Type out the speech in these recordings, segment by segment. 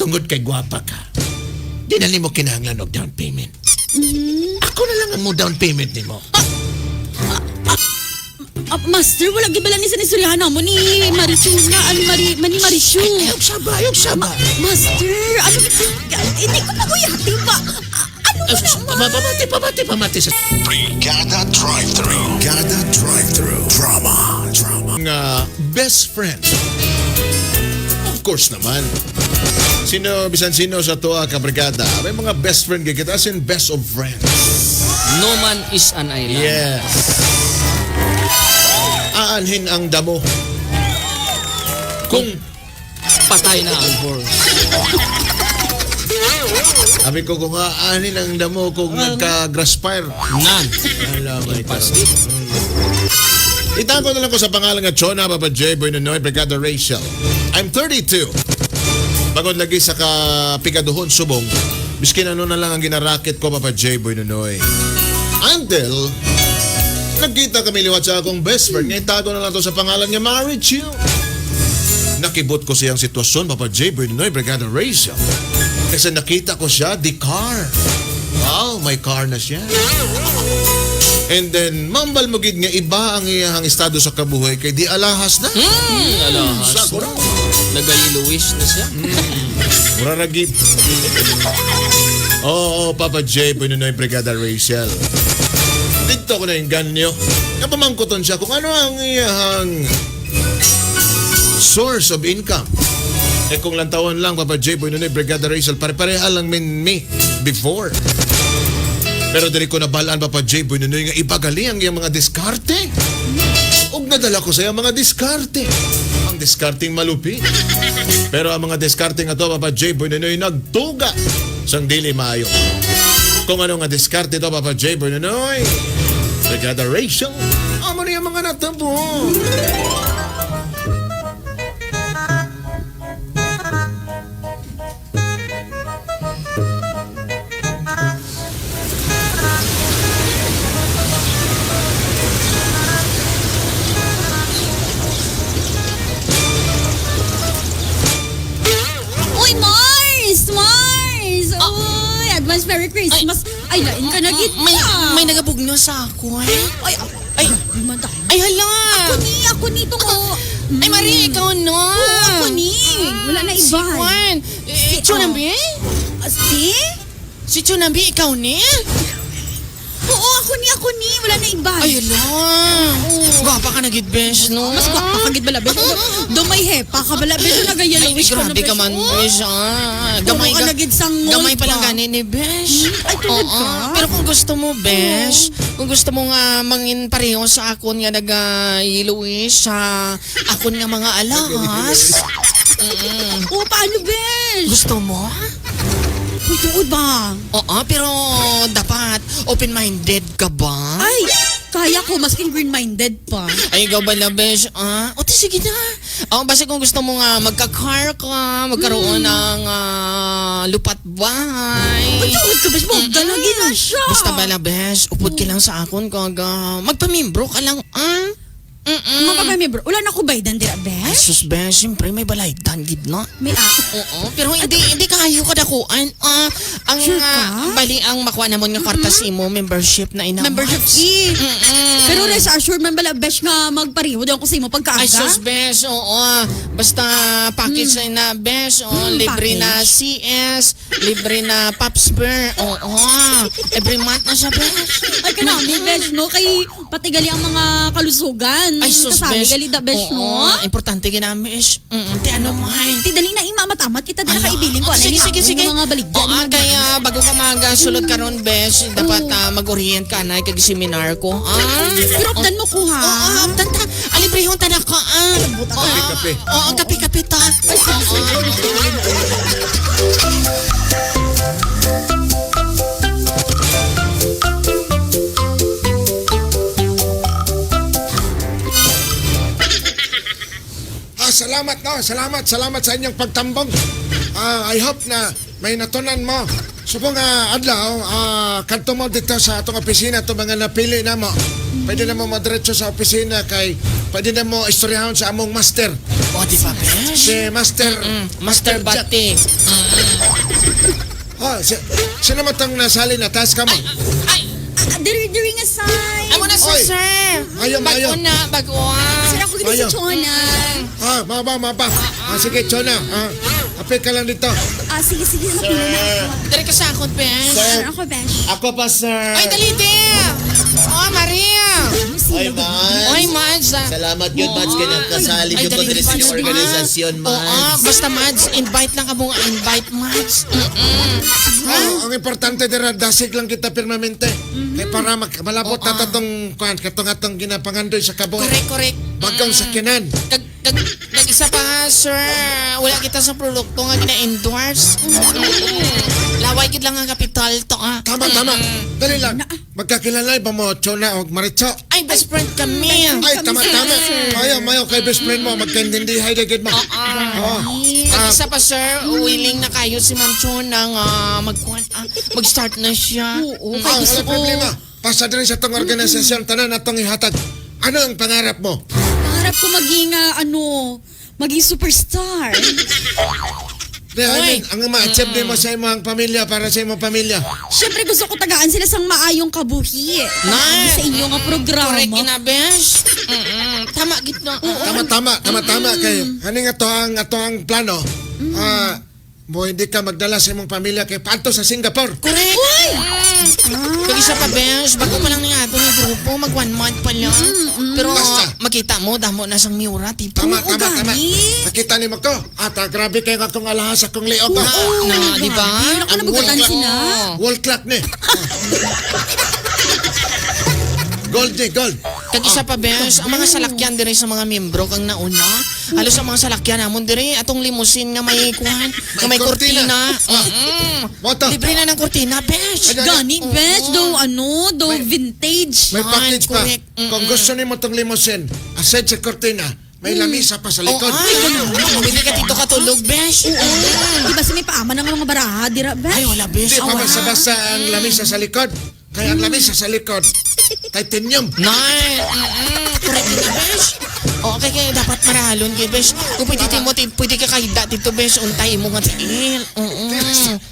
tungod kay gwapa ka. Di na nimo kinahanglan og down payment. Ako na lang ang mo down payment nimo. Master, wala gibala ni sinisurihan mo ni Marichu na, ni Marichu. Ayok saba. Master, hindi ko naguyati ba? Pamati sa... Brigada Drive-Thru Drama. Nga best friend. Of course naman. Bisan sino sa tuwa ka brigada, may mga best friend kita as in best of friends. No man is an island. Yes. Aanhin ang damo. Kung Patay na ang horse. sabi ko kung aanhin ang damo kung nagka-grass-fire. Nan. Alamay ka. Impossible. Itago na lang ko sa pangalan nga Chona, Papa J. Boy Nonoy, Brigada Rachel. I'm 32. Bagod lagi sa kapikaduhon subong. Biskin ano na lang ang ginarakit ko, Papa J. Boy Nonoy. Until nagkita kami liwat sa akong best friend. Ngayon tago na lang to sa pangalan niya, Marichu. Nakibot ko siyang sitwasyon, Papa J. Boy Nonoy, Brigada Rachel. Kasi nakita ko siya, the car. Wow, may car na siya. And then, mambal mo gid nga iba ang iyang estado sa kabuhay kay di alahas na. Alahas. Saguro. Nagay-Luis na siya. Mura na gid. Oo, Papa J. Boy Brigada Rachel. Dito ko na yung ganyo. Napamangkuton siya kung ano ang iyang source of income. Kung lang taon lang, Papa J. Boy Brigada Rachel, pare-pareha lang me before. Pero dili ko nabalaan, Papa J. Boy nga ibagali ang iyang mga diskarte. Ug nadala ko sa iyang mga diskarte. Ang diskarting malupi. Pero ang mga diskarte nga to, Papa J. Boy nagtuga sang dili maayo. Kung ano nga diskarte to, Papa J. Boy Brigada Rachel, amo na yung mga natabo. Advance Merry Christmas. Ay, lain ka na git. May nagabugno sa ako eh. Ay, hala. Ako ni to ko. Ay, Marie, ikaw no. Ako ni. Wala na Si iba. Juan. Chunambi? Si? Si Chunambi, ikaw ni? Oo, ako ni. Wala na iba. Ay, hala. Gwapa ka na gid, besh, no? Mas gwapa ka gid bala, besh. Do may hepa ka bala, besh. Nagayalowish ko na, Grabe ka man, besh, Gamay ka na gid sang mall Gamay pa lang pa. ganin ni besh. Ay, tulad Oo. ka? Pero kung gusto mo, besh, kung gusto mo nga mangin pareho sa akon nga nag-iluwish sa akon nga mga alahas. Oo, paano, besh? Gusto mo? Uy, tuod ba? Oo, pero dapat open-minded ka ba? Ay, kaya ko, masking green-minded pa. Ay, ikaw ba na, besh? O, sige na. Basta kung gusto mo nga magka-car ka, magkaroon ng lupat bahay. Ay, tuod ka, besh. Magda lagi na siya. Basta ba na, besh? Upod ka lang sa akon kag magpamimbro ka lang, Mapapamembro. Wala na ko baydan dira, Ay, besh. sus, besh, siyempre may balaydan, gid na. May Oo, pero hindi kayo kadakuan. Ang Sure ka? bali ang makuha namon nga kwarta sa imo membership na inamas. membership fee. Pero rest assured man bala, besh nga magpariho daw ko sa imo pagkaaga. Ay, sus, besh, oo. Basta package na besh, libre na CS, libre na Pops Bear, oo. Every month na siya, besh. Ay, kanami, besh, no? Kay patigali ang mga kalusugan. Ay, sus, Kasabi, besh. galida, besh, Oo, no? importante ginami, besh. Ti ano mo, ay. Ti, dali na imamatamat kita din na kaibiling ko. Sige. Mga baligyan. Oo, kaya bago ka magasulod ka ron, besh, dapat mag-orient ka na kag seminar ko. Pero updan mo ko, ha? Oo, updan ta. Alibrehon ta na ka. Kape-kape. Oo, kape-kape ta. Salamat no, salamat sa inyong pagtambong. I hope na may natunan mo. Subong adlaw, kadto mo dito sa atong opisina to mga napili na mo. Pwede na mo madiretso sa opisina kay pwede na mo istoryahon sa among master. O, di ba, besh? Si Master Master Jack. Bati. Sino mo tong nasali na taas ka mo? Ay, Diri nga say. amo na sa Oy. sir. Ayaw, Bago ayaw. na, bago. Sir, ako gini si Ayaw. Chona. Maba. Sige, Chona. Apit ka lang dito. Sige. Sir. Dari ka sa akot, besh. Sir. Ako, Besh. Ako pa, sir. Ay, dali, din. Oh, Maria. Oy, Mads. Oy, Mads. Salamat yun, Mads. Kanyang kasali Ay, yung dali, pag-dress Mads, ng organisasyon, Oo, Mads. basta Mads, invite lang ka mo nga, invite Mads. Ang importante dira dasig lang kita permanente. Kay para malabot na tatong katong ginapangandoy sa kaboy. Correct. Bagong sakinan. Isa pa nga, sir. Wala kita sa produkto nga gina-endorse. Laway gid lang ang kapital to, ah. Tama. Dali lang. Magkakilala ba mo, Chona o Maricho? Ay, best friend kami. Ay, tama. Mayo kay best friend mo. Magkaintindihay na gid mo. Isa pa, sir. Willing na kayo si Ma'am Chona nga mag-start na siya. Oo, Wala gusto ko. problema. Pasa din sa tong organisasyon, tanan na tong ihatag. Ano ang pangarap mo? Pangarap ko maging superstar. I mean, ang ma-achieve din mo sa imong pamilya para sa imong pamilya. Siyempre gusto ko tagaan sila sang maayong kabuhi. Nice. Sa inyo nga programa. Correct, inabesh. Tama, gitna. Tama kay ani nga to ang plano. Mo hindi ka magdala sa imong pamilya kay padto sa Singapore. Correct. Kag isa pa, besh, bago pa lang ni ato ng grupo, mag 1 month pa lang. Pero Basta. makita mo, damo na sang Miura, tipo. Tama. gani. Nakita ni mo ko. Grabe kay akong alahas akong liog. Di ba? Ako nabugatan sila. Wall clock ni. Gold. Kag isa pa, besh, ang mga salakyan dire sa mga membro kang nauna. Halos sa mga salakyan namon dire, atong limousine nga may kuhan, nga may kortina. Moto. Libre na ng kortina, besh. Gani, Besh. Though vintage. May package pa. correct. Kung gusto ni mo tong limousine, aside sa kortina, may lamisa pa sa likod. Hindi ka dito katulog, besh. Di ba si may paama ng mga baraha, dira, Ay, Besh? wala, besh. Di pa Wala. basta-basta ang lamisa sa likod. Kaya ang lamisa sa likod, titanium. Nay, correct na, besh. Okay, kaya dapat marahalon kay besh. Kung pwede ka kahida dito, besh, untay mo nga tiil.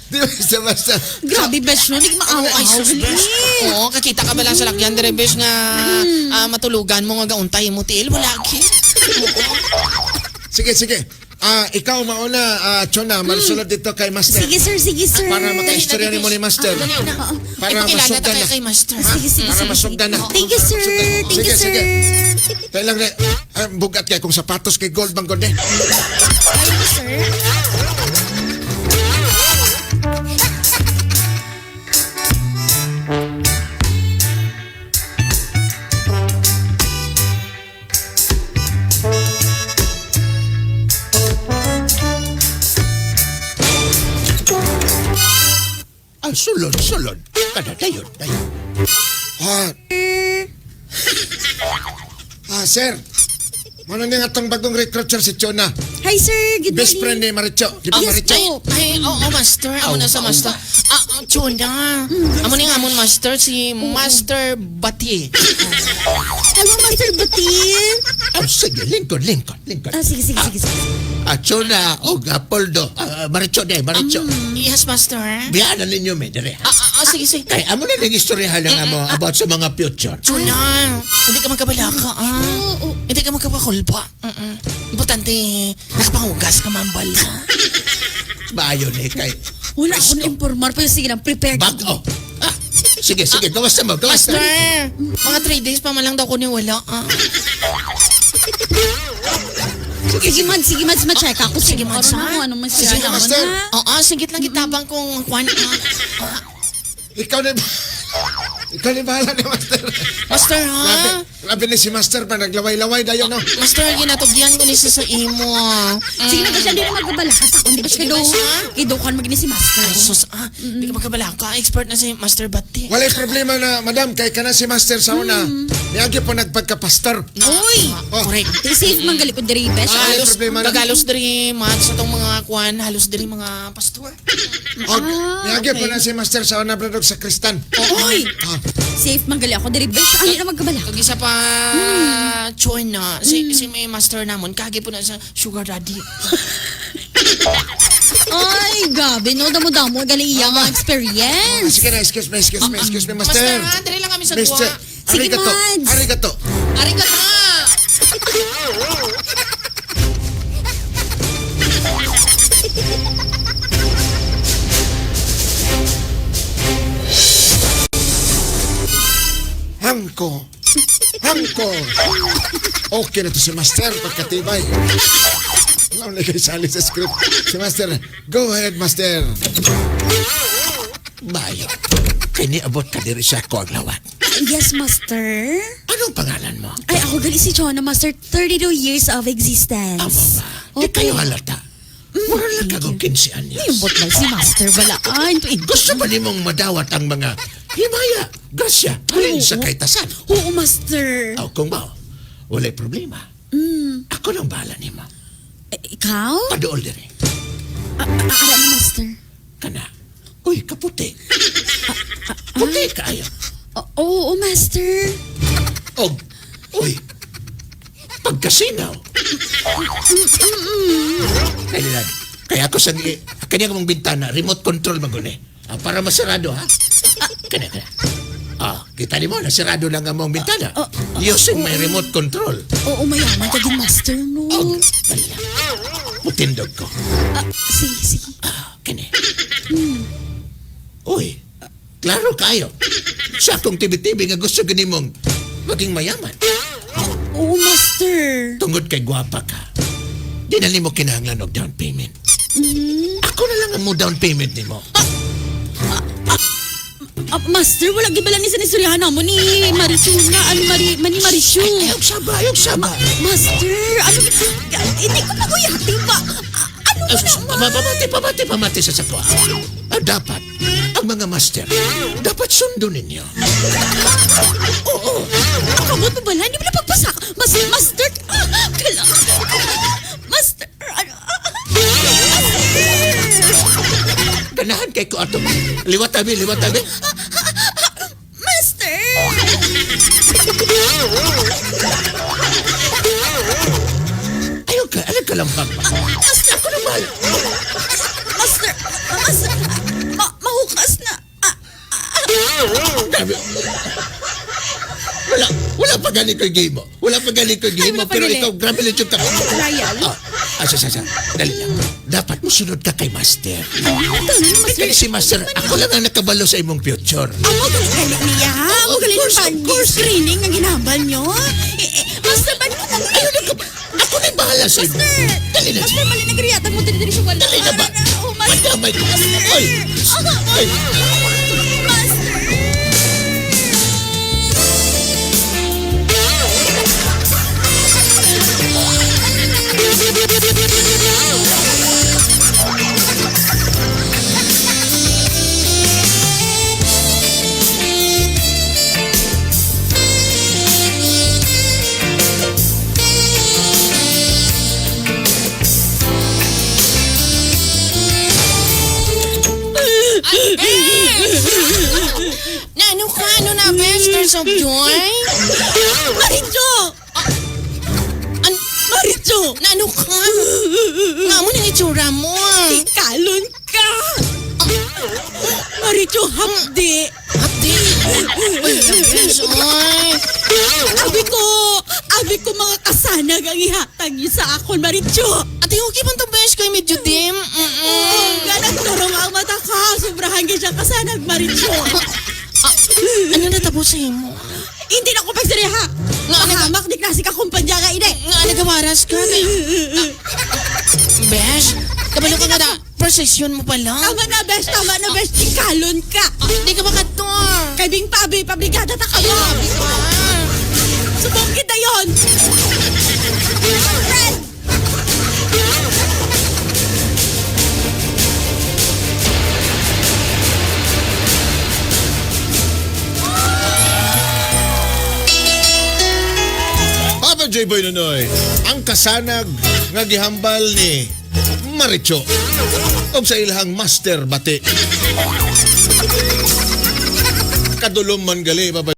Di basta-basta. Grabe, Besh, no? Hindi maaw-aw. Ay, sus, besh. Oo, kakita ka ba lang sa lakyan dire, besh, nga matulugan mo nga gauntay mo tiil. Wala, ki. Sige. Ikaw mauna, Chona, malusunod dito kay Master. Sige, sir. Para makaistorya ni mo ni Master. Para Ipakilala masugdan ta na. kay Master. Sige. Para masugdan na. Thank you, sir. Thank you, sir. Sige. Kaya lang bugat kay kung sapatos kay gold bang gold eh. Thank you, sir. Sulod. Dayon. Sir. Mano ni nga tong bagong recruiter si Chona. Hi, sir. Good Best morning. friend ni Maricho. Di ba Yes, Maricho? po. Oo, Master. Amo na sa Master. Chona. Amo ni nga amon Master, si Master Bati. Hello, Master Batin. Sige, Lincoln. Sige. Chona o Poldo. Maricho. Yes, Master. Biyaan na ninyo, Medre. Sige. Kay amo na lang istoryahan lang amo about sa mga future. Chona, hindi ka magkabalaka, Oo. Hindi ka magkabakulpa. Importante, nakapangugas ka, mambal. Maayon kay Wala ako na-informar. Pero sige lang, prepared back ako. up. Sige, gawas mo. Master, mga 3 days pa man lang daw ko niwala. Sige, Mads, ma-check ako. Sige, Mads, ha? Ano man Sige, siya. Master. Oo, singit lang kitabang kung kwan. Ikaw ni bahala ni Master. Master, ha? Grabe ni si Master pa naglaway-laway dayon no. Master, ginatugyan ko ni sa imo. Sige na ba siya, hindi na magkabalakas ako. Hindi ba siya Sige, daw, Master. kidokan maging si Master. Sus, hindi ka magkabalaka. Expert na si Master Bati. Walay problema na madam kay kana si Master sa una. Niagi po nagpagka-pastor. Uy! Correct. Safe man galikod diri, Besh. Wala Halos, problema na. halos diri, Mads, itong mga kwan, halos diri mga pastor. Og niagi po na si Master sa una bradog sa Kristan. Uy! Safe man gali ako diri, Besh. Ay, na magkabalaka. Kag isa pa, Chon na, si may master namon, kagi po na sa sugar daddy. Ay, gabi no. Damo-damo. Gali iya nga experience. Sige na, excuse me, Master, master. ha? Dali lang kami sa Mister, tuwa. Sige, arigato, Mads. arigato. Arigato! Hangko. Hangko. Okay na to si Master, pagkatibay. Ano na kayo sali sa script? Si Master, go ahead, Master. Bayo. Kini abot ka diri sa ako ang lawat. Yes, Master. Anong pangalan mo? Ay, ako gali si Chona, Master. 32 years of existence. Amo ba? Di kayo halata. Wala lang kagong 15 anyos. Imbot lang si Master balaan. Gusto ba nimong madawat ang mga himaya, grasya, alin sa kaitasan? Oo, Master. O kung ba, wala'y problema. Ako nang bahala nimo. Ikaw? Padool diri. Ara na, Master. Kana. Uy, kaputi. Puti kaayo. Oo, Master. Og, uy, pagkasinaw. Kailan? Kaya ako sa kanya mong bintana, remote control maguni. Para masarado, ha? Kana. Kita ni mo, nasirado lang ang mong bintana. Using my remote control. Oo, mayaman ka din, Master, no? Og, dali lang. Putindog ko. Sige. Kini. Uy, klaro kayo. Sa akong tibi-tibi nga gusto gani mong maging mayaman. Oo, Master. Tungod kay gwapa ka. Di na mo kinahanglan og down payment. Ako na lang ang mo down payment ni mo. Master, wala gibalan ni sinistoryahan mo ni Marichuna, ni Marichu. Ayog saba. Master, ano, hindi ko paguyati ba? Pamati sa sakwa. Dapat, ang mga master, dapat sundo ninyo. Kamot mo bala, hindi mo na pagpasak. Master, Master, Ganahan kay ko ato. Liwat tabi. Master! Ayog ka, alam ka lang ba? Ako naman. Master, mahukas na. Grabe. Wala pa gani ko game mo. Wala pa gani ko game mo. Ay, wala pa Pero gali. ikaw, grabe lang yung tako. Trial? Sa. Dali lang. Dapat mo sunod ka kay Master. Master, Kaya si Master, ako lang ang nakabalo sa imong future. Amo galing niya. Amo galing ng band screening ang ginambal nyo. Master, ba naman ang Ayun na ka ba? Ako na'y bahala sa imo. Dali na. Master, mali nagriyatan mo dali sa wala. Dali na ba? Oh, Master. Madamay ko. Oy! Oy! Ano na, Besters of Joy? Maricho! Maricho! Ano ka? Nga mo nang itsura mo. Kalon ka! Maricho, hapdi! Hapdi. Oy. Abi ko mga kasanag ang ihatag niyo sa akon, Maricho! Ate, okay bang to, Besh? Kay medyo dim? Ganang turong ang mata ka. Sobrahan ka siya kasanag, Maricho. Ano natapos sa imo? Hindi na ko pagsariha. Mahamak di klase ka kumpanya ka, ine. Nga nagawaras ka. Besh, kabalo ka nga na. Procession mo pa lang. Tama na, Besh. Ikalon ka. Hindi ka makator. Kay Bing Pabi, pabrigada ta ka mo. Subong kita yon. Friend! Papa J. Boy Nonoy, ang kasanag nga gihambal ni Maricho o sa ilahang master bati. Kadulom man gali, Papa